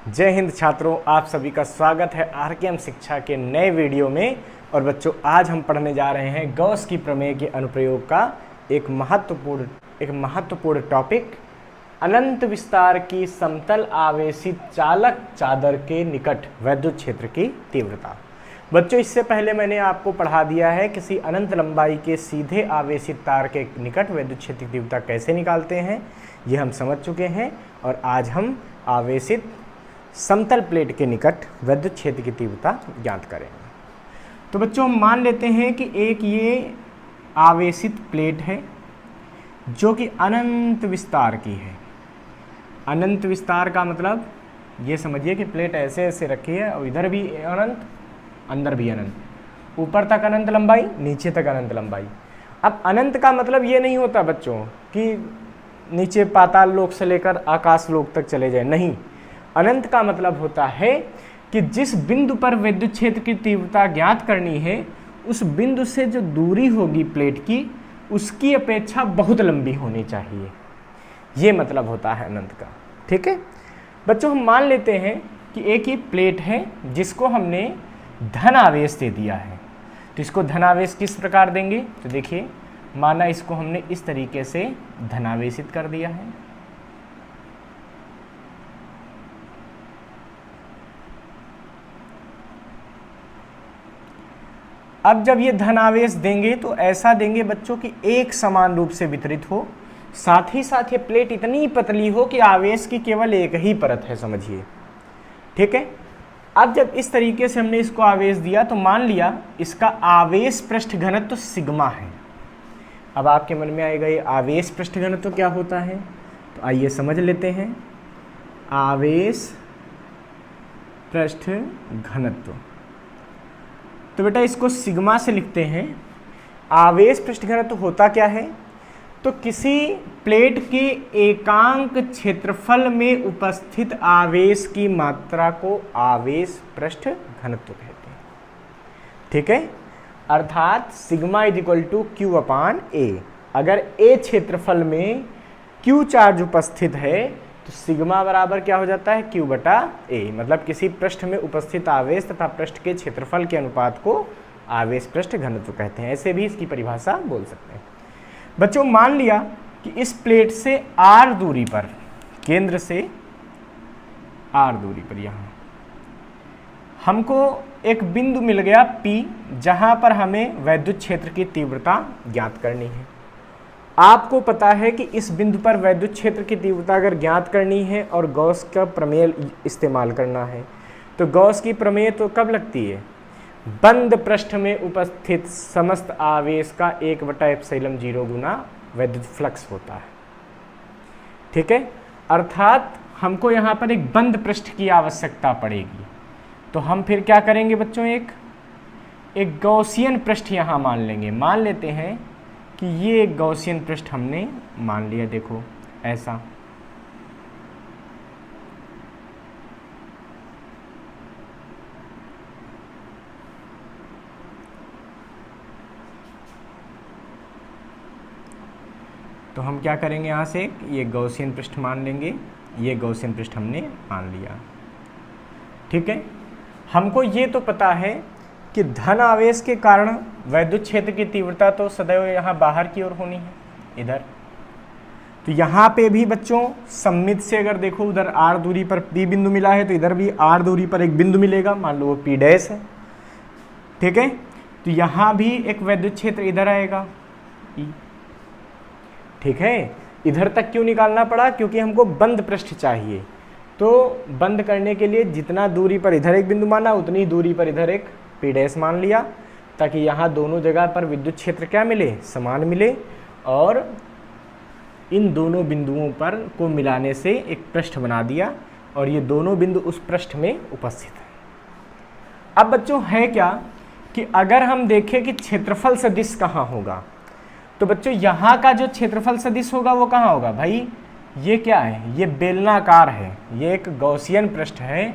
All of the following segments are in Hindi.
जय हिंद छात्रों, आप सभी का स्वागत है आरकेएम शिक्षा के नए वीडियो में। और बच्चों, आज हम पढ़ने जा रहे हैं गॉस की प्रमेय के अनुप्रयोग का एक महत्वपूर्ण टॉपिक, अनंत विस्तार की समतल आवेशित चालक चादर के निकट वैद्युत क्षेत्र की तीव्रता। बच्चों, इससे पहले मैंने आपको पढ़ा दिया है किसी अनंत लंबाई के सीधे आवेशित तार के निकट वैद्युत क्षेत्र की तीव्रता कैसे निकालते हैं, ये हम समझ चुके हैं। और आज हम आवेशित समतल प्लेट के निकट वैद्युत क्षेत्र की तीव्रता ज्ञात करेंगे। तो बच्चों, हम मान लेते हैं कि एक ये आवेशित प्लेट है जो कि अनंत विस्तार की है। अनंत विस्तार का मतलब ये समझिए कि प्लेट ऐसे ऐसे रखी है और इधर भी अनंत, अंदर भी अनंत, ऊपर तक अनंत लंबाई, नीचे तक अनंत लंबाई। अब अनंत का मतलब ये नहीं होता बच्चों कि नीचे पाताल लोक से लेकर आकाश लोक तक चले जाए, नहीं। अनंत का मतलब होता है कि जिस बिंदु पर विद्युत क्षेत्र की तीव्रता ज्ञात करनी है, उस बिंदु से जो दूरी होगी प्लेट की, उसकी अपेक्षा बहुत लंबी होनी चाहिए। ये मतलब होता है अनंत का। ठीक है बच्चों, हम मान लेते हैं कि एक ही प्लेट है जिसको हमने धन आवेश दे दिया है। तो इसको धन आवेश किस प्रकार देंगे, तो देखिए, माना इसको हमने इस तरीके से धनावेशित कर दिया है। अब जब ये धनावेश देंगे तो ऐसा देंगे बच्चों कि एक समान रूप से वितरित हो, साथ ही साथ ये प्लेट इतनी पतली हो कि आवेश की केवल एक ही परत है, समझिए। ठीक है, अब जब इस तरीके से हमने इसको आवेश दिया तो मान लिया इसका आवेश पृष्ठ घनत्व तो सिग्मा है। अब आपके मन में आएगा ये आवेश पृष्ठ घनत्व तो क्या होता है, तो आइए समझ लेते हैं। आवेश पृष्ठ घनत्व, तो बेटा इसको सिग्मा से लिखते हैं। आवेश पृष्ठ घनत्व होता क्या है, तो किसी प्लेट के एकांक क्षेत्रफल में उपस्थित आवेश की मात्रा को आवेश पृष्ठ घनत्व कहते हैं। ठीक है, अर्थात sigma is equal to Q upon A. अगर ए क्षेत्रफल में क्यू चार्ज उपस्थित है तो सिग्मा बराबर क्या हो जाता है, क्यू बटा ए। मतलब किसी पृष्ठ में उपस्थित आवेश तथा पृष्ठ के क्षेत्रफल के अनुपात को आवेश पृष्ठ घनत्व कहते हैं। ऐसे भी इसकी परिभाषा बोल सकते हैं। बच्चों, मान लिया कि इस प्लेट से आर दूरी पर, केंद्र से आर दूरी पर यहाँ हमको एक बिंदु मिल गया P, जहां पर हमें वैद्युत क्षेत्र की तीव्रता ज्ञात करनी है। आपको पता है कि इस बिंदु पर वैद्युत क्षेत्र की तीव्रता अगर ज्ञात करनी है और गॉस का प्रमेय इस्तेमाल करना है, तो गॉस की प्रमेय तो कब लगती है, बंद पृष्ठ में उपस्थित समस्त आवेश का 1/ε0 गुना वैद्युत फ्लक्स होता है। ठीक है, अर्थात हमको यहाँ पर एक बंद पृष्ठ की आवश्यकता पड़ेगी। तो हम फिर क्या करेंगे बच्चों, एक गॉसियन पृष्ठ यहाँ मान लेंगे। मान लेते हैं कि ये एक गॉसियन पृष्ठ हमने मान लिया, देखो ऐसा। तो हम क्या करेंगे, यहाँ से ये गॉसियन पृष्ठ मान लेंगे। ये गॉसियन पृष्ठ हमने मान लिया। ठीक है, हमको ये तो पता है कि धन आवेश के कारण वैद्युत क्षेत्र की तीव्रता तो सदैव यहाँ बाहर की ओर होनी है, इधर। तो यहाँ पे भी बच्चों सममित से अगर देखो, उधर आर दूरी पर P बिंदु मिला है तो इधर भी आर दूरी पर एक बिंदु मिलेगा, मान लो वो P डैश है। ठीक है, तो यहाँ भी एक वैद्युत क्षेत्र इधर आएगा E। ठीक है, इधर तक क्यों निकालना पड़ा, क्योंकि हमको बंद पृष्ठ चाहिए। तो बंद करने के लिए जितना दूरी पर इधर एक बिंदु माना, उतनी दूरी पर इधर एक P डैश मान लिया, ताकि यहाँ दोनों जगह पर विद्युत क्षेत्र क्या मिले, समान मिले। और इन दोनों बिंदुओं पर को मिलाने से एक पृष्ठ बना दिया, और ये दोनों बिंदु उस पृष्ठ में उपस्थित हैं। अब बच्चों है क्या कि अगर हम देखें कि क्षेत्रफल सदिश कहाँ होगा, तो बच्चों यहाँ का जो क्षेत्रफल सदिश होगा वो कहाँ होगा भाई, ये क्या है, ये बेलनाकार है। ये एक गॉसियन पृष्ठ है।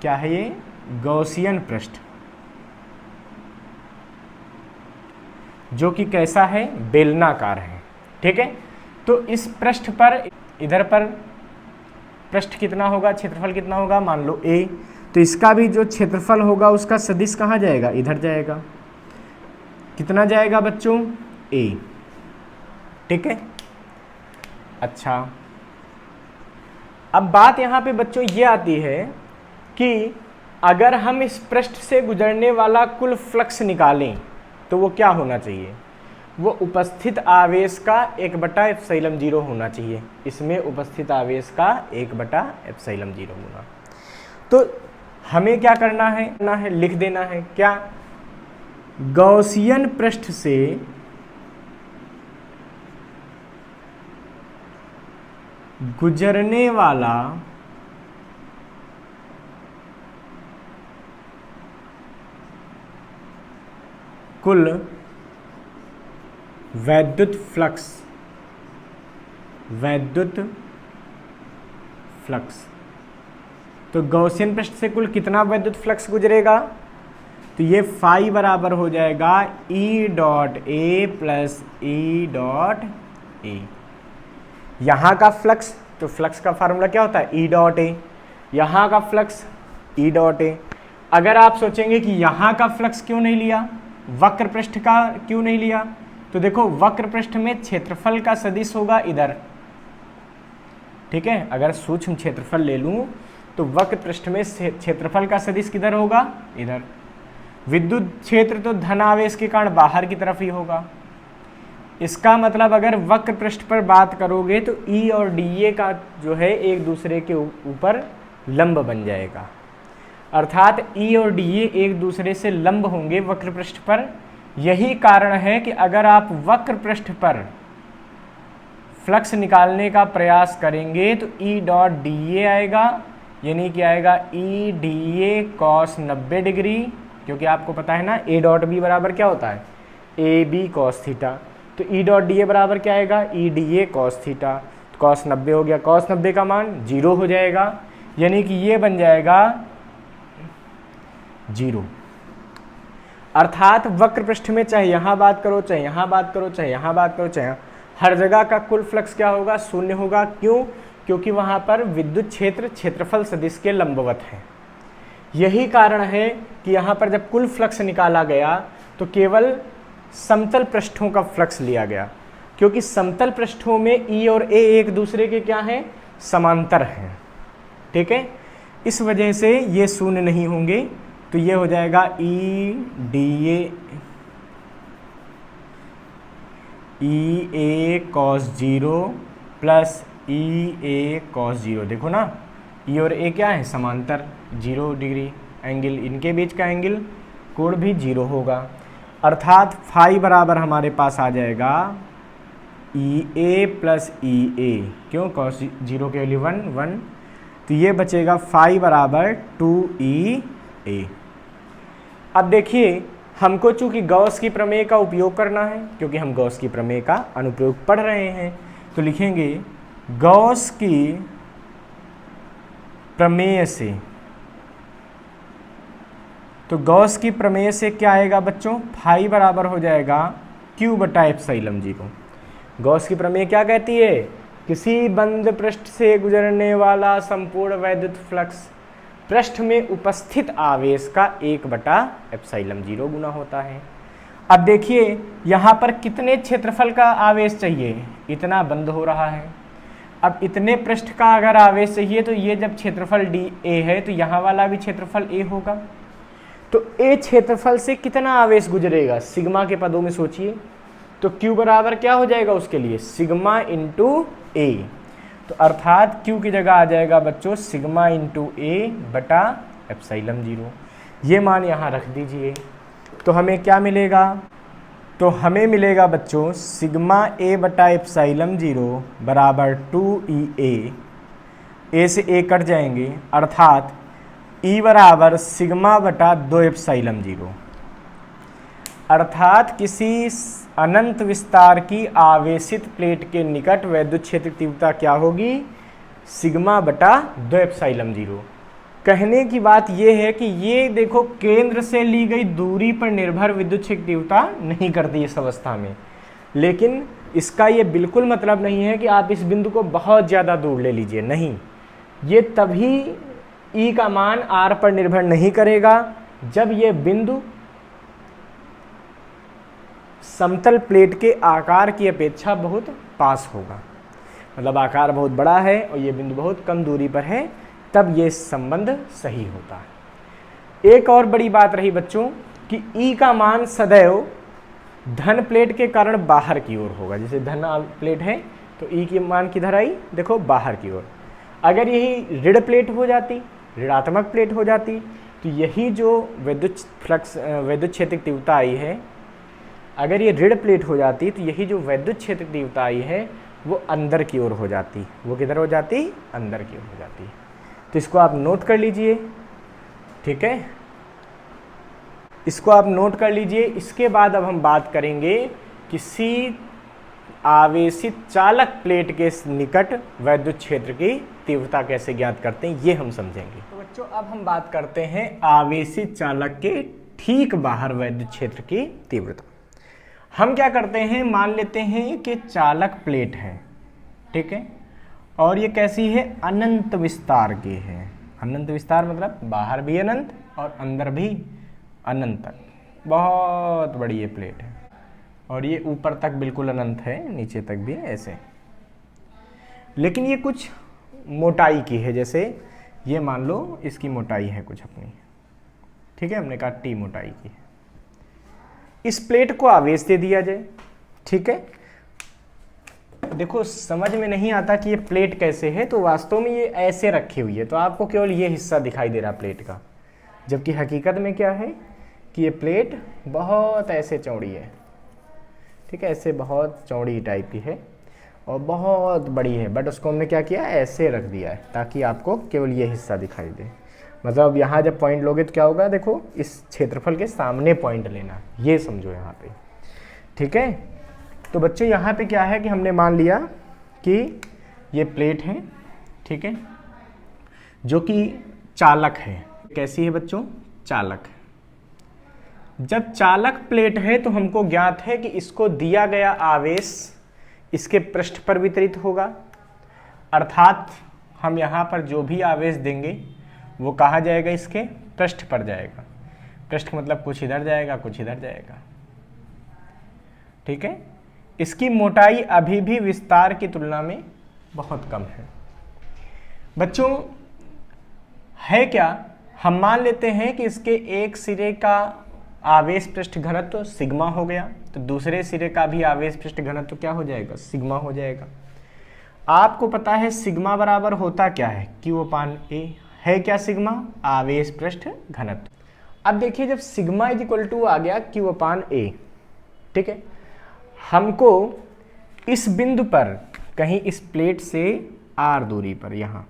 क्या है ये, गॉसियन पृष्ठ, जो कि कैसा है, बेलनाकार है। ठीक है, तो इस पृष्ठ पर इधर पर पृष्ठ कितना होगा, क्षेत्रफल कितना होगा, मान लो a, तो इसका भी जो क्षेत्रफल होगा उसका सदिश कहाँ जाएगा, इधर जाएगा। कितना जाएगा बच्चों, a। ठीक है। अच्छा, अब बात यहाँ पे बच्चों ये आती है कि अगर हम इस पृष्ठ से गुजरने वाला कुल फ्लक्स निकालें तो वो क्या होना चाहिए, वो उपस्थित आवेश का 1/ε0 होना चाहिए। इसमें उपस्थित आवेश का 1/ε0 होना। तो हमें क्या करना है, लिख देना है क्या, गॉसियन पृष्ठ से गुजरने वाला कुल वैद्युत फ्लक्स, तो गॉसियन पृष्ठ से कुल कितना वैद्युत फ्लक्स गुजरेगा, तो ये फाई बराबर हो जाएगा E dot A plus E dot A. यहाँ का फ्लक्स, तो फ्लक्स का फार्मूला क्या होता है, E डॉट ए। यहाँ का फ्लक्स E डॉट ए। अगर आप सोचेंगे कि यहाँ का फ्लक्स क्यों नहीं लिया, वक्र पृष्ठ का क्यों नहीं लिया, तो देखो वक्र पृष्ठ में क्षेत्रफल का सदिश होगा इधर। ठीक है, अगर सूक्ष्म क्षेत्रफल ले लूं तो वक्र पृष्ठ में क्षेत्रफल का सदिश किधर होगा, इधर। विद्युत क्षेत्र तो धन आवेश के कारण बाहर की तरफ ही होगा। इसका मतलब अगर वक्र पृष्ठ पर बात करोगे तो E और dA का जो है एक दूसरे के ऊपर लंब बन जाएगा, अर्थात E और dA एक दूसरे से लंब होंगे वक्र पृष्ठ पर। यही कारण है कि अगर आप वक्र पृष्ठ पर फ्लक्स निकालने का प्रयास करेंगे तो E डॉट dA आएगा, यानी कि आएगा E dA cos 90 डिग्री, क्योंकि आपको पता है ना A डॉट B बराबर क्या होता है, AB cos थीटा। तो E डॉट dA बराबर क्या आएगा, E dA cos थीटा। तो cos 90 हो गया, cos 90 का मान 0 हो जाएगा, यानी कि ये बन जाएगा 0। अर्थात वक्र पृष्ठ में चाहे यहाँ बात करो, चाहे यहाँ बात करो, चाहे यहाँ बात करो, चाहे हर जगह का कुल फ्लक्स क्या होगा, शून्य होगा। क्यों, क्योंकि वहाँ पर विद्युत क्षेत्र क्षेत्रफल सदिश के लंबवत है। यही कारण है कि यहाँ पर जब कुल फ्लक्स निकाला गया तो केवल समतल पृष्ठों का फ्लक्स लिया गया, क्योंकि समतल पृष्ठों में E और A एक दूसरे के क्या हैं, समांतर हैं। ठीक है, इस वजह से ये शून्य नहीं होंगे। तो ये हो जाएगा EA cos 0 plus EA cos 0। देखो ना, E और A क्या है, समांतर, 0 डिग्री एंगल, इनके बीच का एंगल कोण भी 0 होगा। अर्थात फाई बराबर हमारे पास आ जाएगा EA प्लस EA, क्यों, cos 0 के वैल्यू 1, तो ये बचेगा फाई बराबर 2EA। अब देखिए, हमको चूंकि गॉस की प्रमेय का उपयोग करना है, क्योंकि हम गॉस की प्रमेय का अनुप्रयोग पढ़ रहे हैं, तो लिखेंगे गॉस की प्रमेय से। तो गॉस की प्रमेय से क्या आएगा बच्चों, फाई बराबर हो जाएगा Q बटा एप्सिलॉन 0। गॉस की प्रमेय क्या कहती है, किसी बंद पृष्ठ से गुजरने वाला संपूर्ण वैद्युत फ्लक्स पृष्ठ में उपस्थित आवेश का 1/ε0 गुना होता है। अब देखिए यहाँ पर कितने क्षेत्रफल का आवेश चाहिए, इतना बंद हो रहा है। अब इतने पृष्ठ का अगर आवेश चाहिए तो ये जब क्षेत्रफल dA है तो यहाँ वाला भी क्षेत्रफल A होगा। तो A क्षेत्रफल से कितना आवेश गुजरेगा, सिग्मा के पदों में सोचिए। तो Q बराबर क्या हो जाएगा उसके लिए, सिग्मा इंटू A। तो अर्थात Q की जगह आ जाएगा बच्चों सिग्मा इंटू A बटा एप्सिलॉन 0। ये मान यहाँ रख दीजिए। तो हमें क्या मिलेगा, तो हमें मिलेगा बच्चों सिग्मा A बटा एप्सिलॉन 0 बराबर 2EA। A से A कट जाएंगे, अर्थात E बराबर सिग्मा बटा 2 एप्सिलॉन 0। अर्थात किसी अनंत विस्तार की आवेशित प्लेट के निकट वैद्युत क्षेत्र तीव्रता क्या होगी, सिग्मा बटा 2 एप्सिलॉन 0। कहने की बात यह है कि ये देखो केंद्र से ली गई दूरी पर निर्भर विद्युत क्षेत्र तीव्रता नहीं करती इस अवस्था में, लेकिन इसका ये बिल्कुल मतलब नहीं है कि आप इस बिंदु को बहुत ज़्यादा दूर ले लीजिए, नहीं। ये तभी E का मान R पर निर्भर नहीं करेगा जब ये बिंदु समतल प्लेट के आकार की अपेक्षा बहुत पास होगा, मतलब आकार बहुत बड़ा है और ये बिंदु बहुत कम दूरी पर है, तब ये संबंध सही होता है। एक और बड़ी बात रही बच्चों कि E का मान सदैव धन प्लेट के कारण बाहर की ओर होगा। जैसे धन प्लेट है तो E की मान किधर आई, देखो बाहर की ओर। अगर यही ऋण प्लेट हो जाती, ऋणात्मक प्लेट हो जाती, तो यही जो विद्युत फ्लक्स विद्युत क्षेत्र तीव्रता आई है, अगर ये ऋण प्लेट हो जाती तो यही जो विद्युत क्षेत्र तीव्रता आई है वो अंदर की ओर हो जाती। वो किधर हो जाती, अंदर की ओर हो जाती। तो इसको आप नोट कर लीजिए, ठीक है, इसको आप नोट कर लीजिए। इसके बाद अब हम बात करेंगे किसी आवेशित चालक प्लेट के निकट विद्युत क्षेत्र की तीव्रता कैसे ज्ञात करते हैं, ये हम समझेंगे। तो बच्चों अब हम बात करते हैं आवेशित चालक के ठीक बाहर विद्युत क्षेत्र की तीव्रता। हम क्या करते हैं, मान लेते हैं कि चालक प्लेट है, ठीक है, और ये कैसी है, अनंत विस्तार की है। अनंत विस्तार मतलब बाहर भी अनंत और अंदर भी अनंत तक, बहुत बड़ी ये प्लेट है, और ये ऊपर तक बिल्कुल अनंत है, नीचे तक भी ऐसे। लेकिन ये कुछ मोटाई की है, जैसे ये मान लो इसकी मोटाई है कुछ अपनी, ठीक है, हमने कहा T मोटाई की है। इस प्लेट को आवेश दे दिया जाए, ठीक है। देखो समझ में नहीं आता कि ये प्लेट कैसे है, तो वास्तव में ये ऐसे रखी हुई है, तो आपको केवल ये हिस्सा दिखाई दे रहा प्लेट का, जबकि हकीकत में क्या है कि ये प्लेट बहुत ऐसे चौड़ी है, ठीक है, ऐसे बहुत चौड़ी टाइप की है और बहुत बड़ी है, बट उसको हमने क्या किया, ऐसे रख दिया है ताकि आपको केवल ये हिस्सा दिखाई दे। मतलब यहाँ जब पॉइंट लोगे तो क्या होगा, देखो इस क्षेत्रफल के सामने पॉइंट लेना, ये समझो यहाँ पे, ठीक है। तो बच्चों यहाँ पे क्या है कि हमने मान लिया कि ये प्लेट है, ठीक है, जो कि चालक है। कैसी है बच्चों, चालक। जब चालक प्लेट है तो हमको ज्ञात है कि इसको दिया गया आवेश इसके पृष्ठ पर वितरित होगा, अर्थात हम यहाँ पर जो भी आवेश देंगे वो कहाँ जाएगा, इसके पृष्ठ पर जाएगा। पृष्ठ मतलब कुछ इधर जाएगा कुछ इधर जाएगा, ठीक है। इसकी मोटाई अभी भी विस्तार की तुलना में बहुत कम है। बच्चों है क्या, हम मान लेते हैं कि इसके एक सिरे का आवेश पृष्ठ घनत्व सिग्मा हो गया, तो दूसरे सिरे का भी आवेश पृष्ठ घनत्व क्या हो जाएगा, सिग्मा हो जाएगा। आपको पता है सिग्मा बराबर होता क्या है, Q/A है क्या सिग्मा, आवेश पृष्ठ घनत्व। अब देखिए जब सिग्मा इज इक्वल टू आ गया Q/A, ठीक है, हमको इस बिंदु पर कहीं इस प्लेट से R दूरी पर यहाँ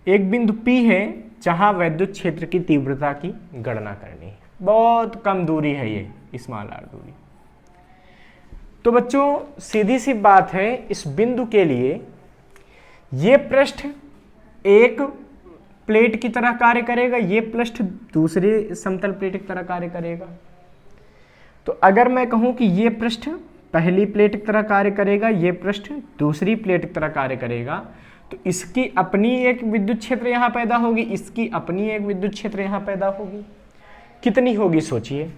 एक बिंदु P है जहां विद्युत क्षेत्र की तीव्रता की गणना करनी है। बहुत कम दूरी है ये स्मॉल r दूरी। तो बच्चों सीधी सी बात है, इस बिंदु के लिए ये पृष्ठ एक प्लेट की तरह कार्य करेगा, ये पृष्ठ दूसरे समतल प्लेट की तरह कार्य करेगा। तो अगर मैं कहूं कि ये पृष्ठ पहली प्लेट की तरह कार्य करेगा, ये पृष्ठ दूसरी प्लेट की तरह कार्य करेगा, तो इसकी अपनी एक विद्युत क्षेत्र यहाँ पैदा होगी, इसकी अपनी एक विद्युत क्षेत्र यहाँ पैदा होगी। कितनी होगी सोचिए,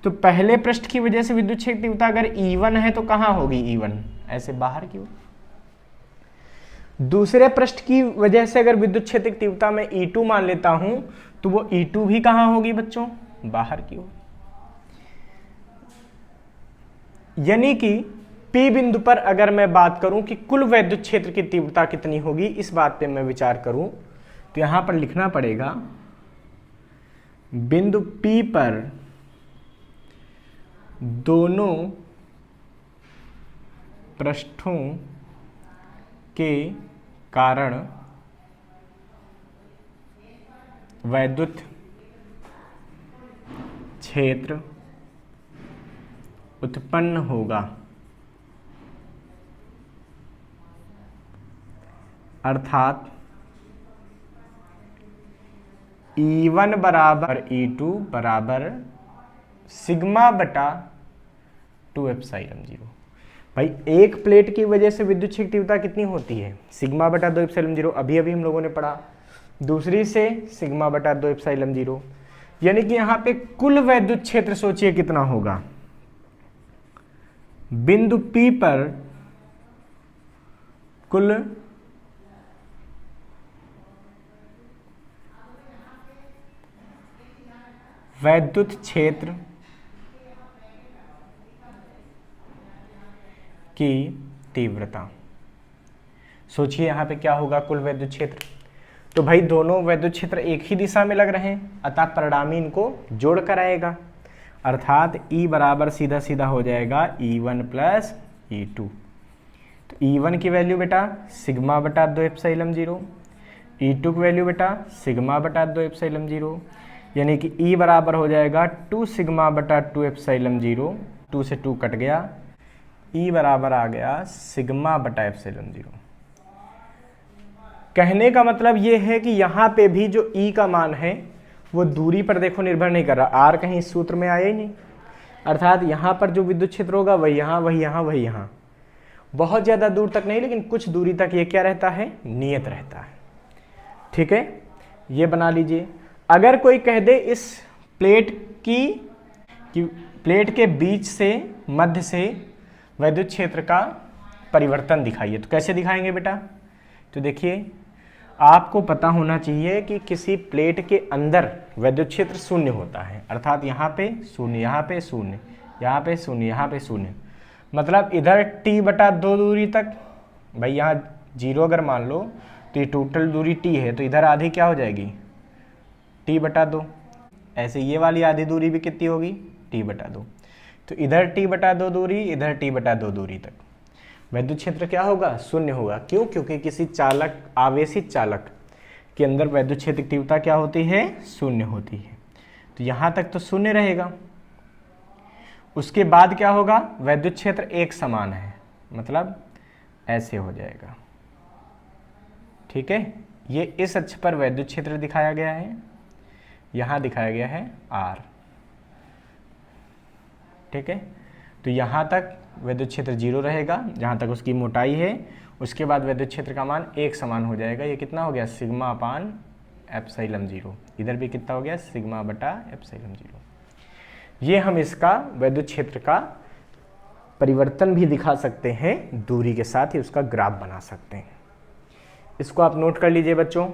तो पहले पृष्ठ की वजह से विद्युत क्षेत्र तीव्रता अगर E1 है तो कहाँ होगी E1, ऐसे बाहर की ओर। दूसरे पृष्ठ की वजह से अगर विद्युत क्षेत्र की तीव्रता मैं E2 मान लेता हूं तो वो E2 भी कहाँ होगी बच्चों, बाहर की ओर। यानी कि P बिंदु पर अगर मैं बात करूं कि कुल विद्युत क्षेत्र की तीव्रता कितनी होगी, इस बात पे मैं विचार करूं तो यहां पर लिखना पड़ेगा बिंदु P पर दोनों पृष्ठों के कारण विद्युत क्षेत्र उत्पन्न होगा, अर्थात E1 बराबर E2 बराबर सिग्मा बटा 2 एप्सिलॉन 0। भाई एक प्लेट की वजह से विद्युत क्षेत्र तीव्रता कितनी होती है, सिग्मा बटा 2 एप्सिलॉन 0, अभी अभी हम लोगों ने पढ़ा। दूसरी से सिग्मा बटा 2 एप्सिलॉन 0, यानी कि यहाँ पे कुल वैद्युत क्षेत्र सोचिए कितना होगा, बिंदु P पर कुल वैद्युत क्षेत्र की तीव्रता। सोचिए यहां पे क्या होगा, कुल वैद्युत क्षेत्र। तो भाई दोनों वैद्युत क्षेत्र एक ही दिशा में लग रहे हैं, अतः परिणामी इनको जोड़ कर आएगा, अर्थात E बराबर सीधा सीधा हो जाएगा E1 प्लस E2। तो E1 की वैल्यू बेटा सिग्मा बटा 2 एप्सिलॉन 0, E2 की वैल्यू बेटा सिग्मा बटा 2 एप्सिलॉन 0, यानी कि E बराबर हो जाएगा 2 सिग्मा बटा 2 एप्सिलॉन 0, 2 से 2 कट गया, E बराबर आ गया सिग्मा बटा एप्सिलॉन 0। कहने का मतलब ये है कि यहाँ पे भी जो E का मान है वो दूरी पर देखो निर्भर नहीं कर रहा, R कहीं इस सूत्र में आया ही नहीं, अर्थात यहाँ पर जो विद्युत क्षेत्र होगा वही यहाँ वही यहाँ वही यहाँ, बहुत ज़्यादा दूर तक नहीं लेकिन कुछ दूरी तक ये क्या रहता है, नियत रहता है। ठीक है, ये बना लीजिए। अगर कोई कह दे इस प्लेट के बीच से मध्य से वैद्युत क्षेत्र का परिवर्तन दिखाइए, तो कैसे दिखाएंगे बेटा, तो देखिए आपको पता होना चाहिए कि किसी प्लेट के अंदर वैद्युत क्षेत्र शून्य होता है, अर्थात यहाँ पे शून्य, यहाँ पे शून्य, यहाँ पे शून्य, यहाँ पे शून्य, मतलब इधर T बटा 2 दूरी तक, भाई यहाँ 0 अगर मान लो तो ये टोटल दूरी T है, तो इधर आधी क्या हो जाएगी, T बटा 2। ऐसे ये वाली आधी दूरी भी कितनी होगी, T बटा 2। तो इधर T बटा 2 दूरी, इधर T बटा 2 दूरी तक वैद्युत क्षेत्र क्या होगा, शून्य होगा। क्यों, क्योंकि किसी चालक, आवेशित चालक के अंदर वैद्युत क्षेत्र तीव्रता क्या होती है, शून्य होती है। तो यहाँ तक तो शून्य रहेगा, उसके बाद क्या होगा, वैद्युत क्षेत्र एक समान है, मतलब ऐसे हो जाएगा। ठीक है, ये इस अक्ष पर वैद्युत क्षेत्र दिखाया गया है, यहाँ दिखाया गया है R। ठीक है, तो यहाँ तक वैद्युत क्षेत्र 0 रहेगा जहाँ तक उसकी मोटाई है, उसके बाद वैद्युत क्षेत्र का मान एक समान हो जाएगा। ये कितना हो गया, सिग्मा अपान एप्सिलॉन 0, इधर भी कितना हो गया, सिग्मा बटा एप्सिलॉन 0। ये हम इसका वैद्युत क्षेत्र का परिवर्तन भी दिखा सकते हैं, दूरी के साथ ही उसका ग्राफ बना सकते हैं। इसको आप नोट कर लीजिए बच्चों।